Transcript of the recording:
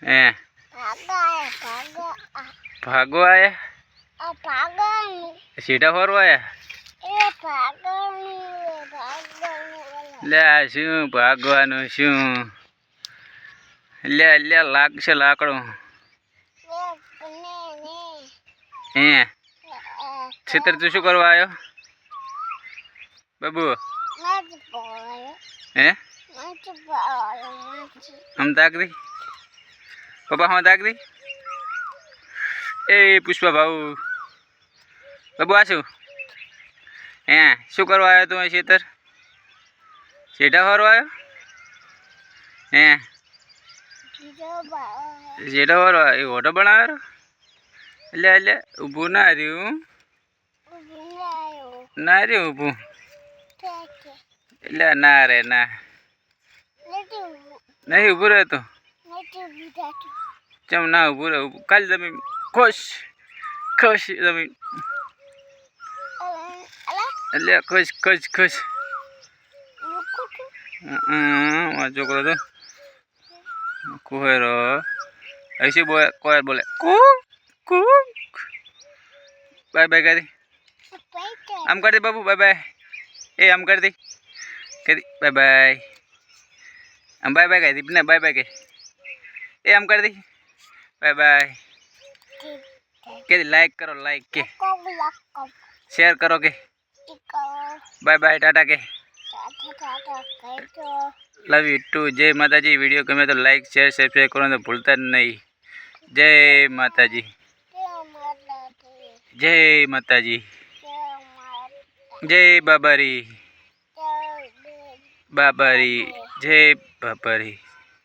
હે ભાગો આયા સીધા ફરવા આયા લે શું ભાગવાનું શું લે લે લાગશે લાકડું હે ખેતર તું શું કરવા આવ્યો બાબુ હે આમ તાક દી પપ્પા હા તાક દી એ પુષ્પા ભાઉ બાબુ આ શું હે શું કરવા આવ્યો તું ખેતર સીધા ફરવા આવ્યો હે સીધા ફરવા એ ઓટો બનાવ્યો એટલે એટલે ઊભું ના રહ્યું ના રહ્યું ઊભું એટલે ના રે ના નહીં ઊભું રહે તો ચમ ના ઊભું રહે કાલ તમે ખુશ ખુશ તમે એટલે ખુશ ખુશ ખુશ મારો છોકરો તો કુહેરો ऐसे कोयर बोले कुक कुक बाय बाय कर दी हम कर दे बाबू बाय बाय ए हम कर दी बाय बाय हम बाय बाय कर दी ना बाय बाय के ए हम कर दी बाय बाय के लाइक करो लाइक के शेयर करो के बाय बाय टाटा के लव यू टू जय माता जी वीडियो गमे तो लाइक शेयर सब्सक्राइब करो तो भूलता नहीं जय माता जी जय माता जी जय बाबारी बाबारी जय बाबारी।